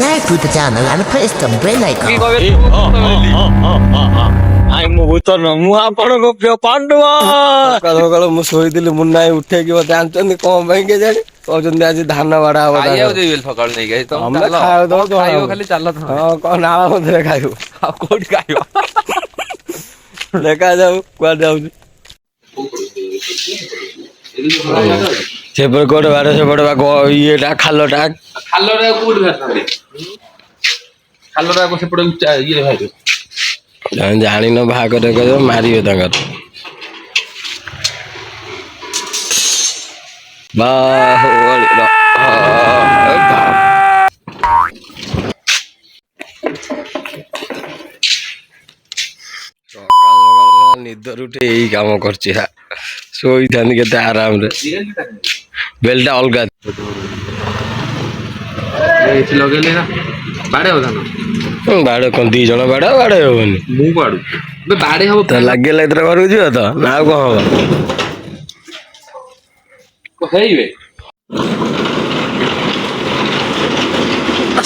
subscribe to the channel and press the bell icon. ମୁଁ ଭୂତ ନୁହଁ, ମୁଁ ଆପଣଙ୍କ ପ୍ରିୟ ପାଣ୍ଡୁଆ। ସକାଳୁ ସକାଳୁ ମୁଁ ଶୋଇଥିଲି, ମୁନା ଭାଇ ଉଠେଇକି ମତେ ଆଣିଛନ୍ତି କଣ ପାଇଁ କେଜାଣି, କହୁଛନ୍ତି ଆଜି ଧାନ ବାଡା ହବ। ସକାଳୁ ନେଇକି ତମେ ଖାଇବ ଖାଲି ଚାଲ। ହଁ କଣ ନାଳ ମଧ୍ୟରେ ଖାଇବୁ, ଆଉ କୋଉଠି ଖାଇବ? ଦେଖାଯାଉ କୁଆଡେ ଯାଉଛି। ସେପଟେ କୋଉଟେ ବାଡ, ସେପଟେ ବା ଇଏଟା ଖାଲଟା। ଖାଲରେ କୋଉଠି ବାହାରିଥାନ୍ତେ? ଖାଲଟା ସେପଟେ ଇଏ ଭାଇରେ ଜାଣିନ ଭାଗରେ କହିବ ମାରିବେ ତାଙ୍କର। ନିଦରୁ ଉଠି ଏଇ କାମ କରୁଛି, ଶୋଇଥାନ୍ତି କେତେ ଆରାମରେ। ବେଲଟା ଅଲଗା ଲଗେଇଲେ ନା ବାଡେ ହବ ଧାନ। ବାଡ କଣ ଦି ଜଣ ବାଡ ହବନି? ମୁଁ କୁଆଡୁ ବାଡେ ହବ ତ ଲାଗିଗଲା ଏଥର ଘରକୁ ଯିବ ତ ନା ଆଉ କଣ ହବ? ହେଇବେ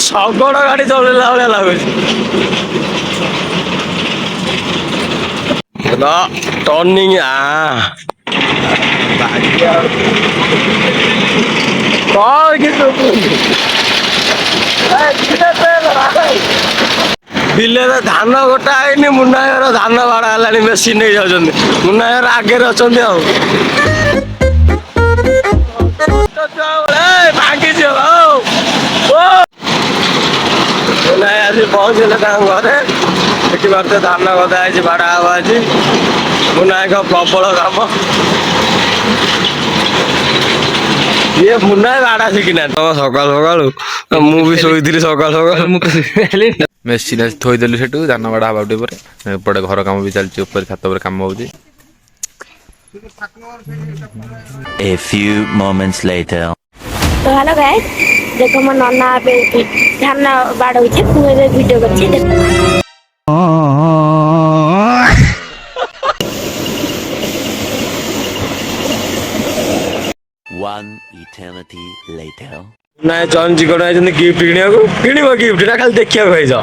ଶଗଡ ଗାଡି ଚଲେଇଲା ଭଳିଆ ଲାଗୁଛି। ଟର୍ଣ୍ଣିଂ ବିଲରେ ଧାନ ଗୋଟା ହେଇନି, ମୁନାଘର ଧାନ ବାଡା ହେଲାଣି, ମେସିନ୍ ନେଇ ଯାଉଛନ୍ତି। ମୁନାଘର ଆଗରେ ଅଛନ୍ତି ଆଉ ଭାଙ୍ଗିଯିବ। ମୁନାଇ ଆସି ପହଞ୍ଚିଲେ ତାଙ୍କ ଘରେ, ଦେଖିପାରୁଥିବେ ଧାନ ଗଦା ହେଇଛି, ବାଡା ହବ ଆଜି। ମୁନାଙ୍କ ପ୍ରବଳ କାମ। ଇଏ ମୁନାଇ ବାଡା ଶିଖିନାହାନ୍ତି। ସକାଳୁ ସକାଳୁ ମୁଁ ବି ଶୋଇଥିଲି, ସକାଳୁ ସକାଳୁ ମେସିନ୍ ଆସି ଥୋଇଦେଲୁ ସେଠୁ, ଧାନ ବାଡା ହବା ଟିକେ ପରେ। ଏପଟେ ଘର କାମ ବି ଚାଲିଛି, ଉପରେ ଛାତ ଉପରେ କାମ ହଉଛି। A few moments later. तो हेलो गाइस, देखो मो नन्ना पे धान बाड़ौचे, मु एबे वीडियो करछि। One eternity later. ନାଇଁ ଚନ୍ଦୀ କଣ ଆଇଛନ୍ତି ଗିଫ୍ଟ କିଣିବାକୁ? କିଣିବ ଗିଫ୍ଟ ନା ଖାଲି ଦେଖିବାକୁ ଆଇଛ?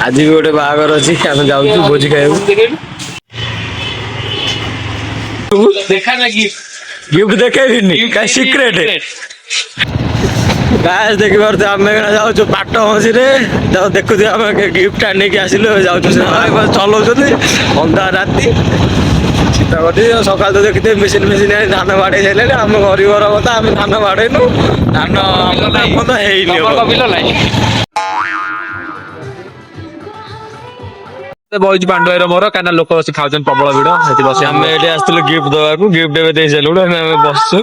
ଆଜି ବି ଗୋଟେ ବାହାଘର ଅଛି, ଆମେ ଯାଉଛୁ ଭୋଜି ଖାଇବାକୁ। ଗିଫ୍ଟ ଦେଖେଇବିନି, କାଇଁ ସିକ୍ରେଟ। ଗାଇସ୍ ଦେଖିପାରୁଥିବେ ଆମେ ଯାଉଛୁ ପାଟ ମଝିରେ, ଦେଖୁଥିବେ ଆମେ ଗିଫ୍ଟ ନେଇକି ଆସିଲୁ, ଯାଉଛୁ ଚଲଉଛନ୍ତି ଅନ୍ଧାର ରାତି। ଶୀତ କରି ସକାଳ ତ ଦେଖିଥିବେ ମେସିନ୍ ଆଣି ଧାନ ବାଡେଇ ସାରିଲେଣି। ଆମେ ଗରିବର କଥା, ଆମେ ଧାନ ବାଡେଇନୁ, ଧାନ ତ ହେଇନି। ବଇଛି ପାଣ୍ଡୁ ଭାଇର ମୋର, କାହିଁକିନା ଲୋକ ବସି ଖାଉଛନ୍ତି, ପ୍ରବଳ ଭିଡ। ସେଠି ବସି ଆମେ ଏଠି ଆସିଥିଲୁ ଗିଫ୍ଟ ଦବାକୁ, ଗିଫ୍ଟ ଏବେ ଦେଇ ସାରିଲୁଣି, ଆମେ ବସିଛୁ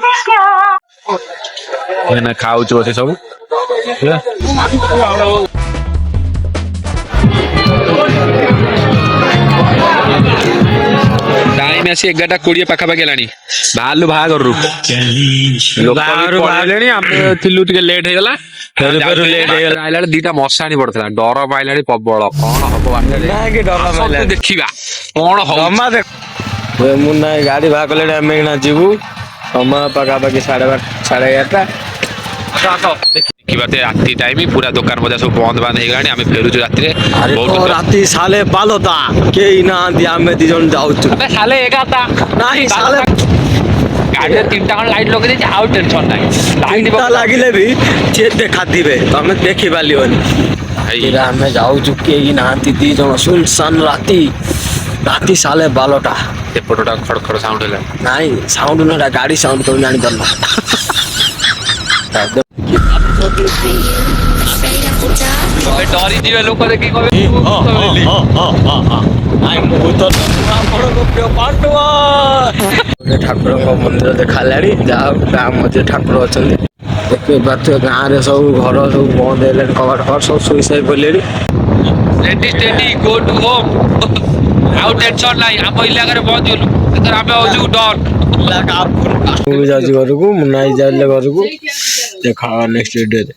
ଖାଉଛୁ ବସି ସବୁ। ଟାଇମ ଆସି 11:20 ପାଖାପାଖି ହେଲାଣି। ବାହାରିଲୁ ବାହାଘରରୁ, ପଳେଇଲେଣି, ଆମେ ଥିଲୁ ଟିକେ ଲେଟ୍ ହେଇଗଲା। ଆଇଲା ବେଳେ 2ଟା ମଶାଣି ପଡିଥିଲା, ଡର ମାଇଲାଣି ପ୍ରବଳ। କଣ ହବ ଦେଖିବା କଣ ହବ। ମୁଁ ନାଇଁ ଗାଡି ବାହାର କଲେଣି, ଆମେ ଏଇନା ଯିବୁ। ସମୟ ପାଖାପାଖି 11:30। ଦେଖିବା ରାତି ଟାଇମ, ପୁରା ଦୋକାନ ବଜାର ସବୁ ବନ୍ଦ ବାନ୍ଦ ହେଇଗଲାଣି। ଆମେ ଫେରୁଛୁ ରାତିରେ। ରାତି 12:30 କେହି ନାହାନ୍ତି, ଆମେ 2 ଜଣ ଯାଉଛୁ। ନାହିଁ ଗାଡିରେ 3ଟା ଖଣ୍ଡେ ଲାଇଟ୍ ଲଗେଇ ଦେଇଛି, ଆଉ ଟେନସନ ନାହିଁ। ଲାଇଟ୍ ଲାଗିଲେ ବି ସିଏ ଦେଖାଥିବେ, ତମେ ଦେଖି ପାରିବନି। ଆମେ ଯାଉଛୁ, କେହି ନାହାନ୍ତି, 2 ଜଣ, ସୁନସାନ ରାତି। ରାତି 12:30। ଏପଟଟା ଖଡ ଖଡ ସାଉଣ୍ଡ ହେଲା। ନାଇଁ ସାଉଣ୍ଡ ନୁହେଁ, ଗାଡି ସାଉଣ୍ଡ ତମେ ଜାଣିପାରିଲ। ଡରି ଯିବେ ଲୋକ ଦେଖିକି କହିବେ ଠାକୁରଙ୍କ ମନ୍ଦିର ଦେଖାହେଲାଣି। ଯାହା ହଉ ଗାଁ ମଝିରେ ଠାକୁର ଅଛନ୍ତି। ଦେଖିପାରୁଥିବେ ଗାଁରେ ସବୁ ଘର ସବୁ ବନ୍ଦ ହେଲାଣି, କବାଟ ସବୁ ଶୋଇ ସାଇ ପଡ଼ିଲେଣି। go to home। ଆଉ ଟେନସନ ନାହିଁ, ଆମ ଇଲାକାରେ ପହଞ୍ଚିଗଲୁ। ଏଥର ଆମେ ହଉଛୁ ଡନ୍। ମୁଁ ବି ଯାଉଛି ଘରକୁ, ମୁନା ଭାଇ ଯାଉଥିଲେ ଘରକୁ। ଦେଖା ନେକ୍ସଟ ଭିଡିଓରେ।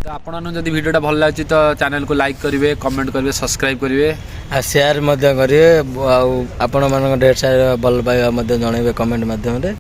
ତ ଆପଣମାନଙ୍କୁ ଯଦି ଭିଡ଼ିଓଟା ଭଲ ଲାଗୁଛି ତ ଚ୍ୟାନେଲକୁ ଲାଇକ୍ କରିବେ, କମେଣ୍ଟ କରିବେ, ସବସ୍କ୍ରାଇବ୍ କରିବେ, ଆଉ ସେୟାର ମଧ୍ୟ କରିବେ। ଆଉ ଆପଣମାନଙ୍କ ଢେର ସାରା ଭଲ ପାଇବା ମଧ୍ୟ ଜଣାଇବେ କମେଣ୍ଟ ମାଧ୍ୟମରେ।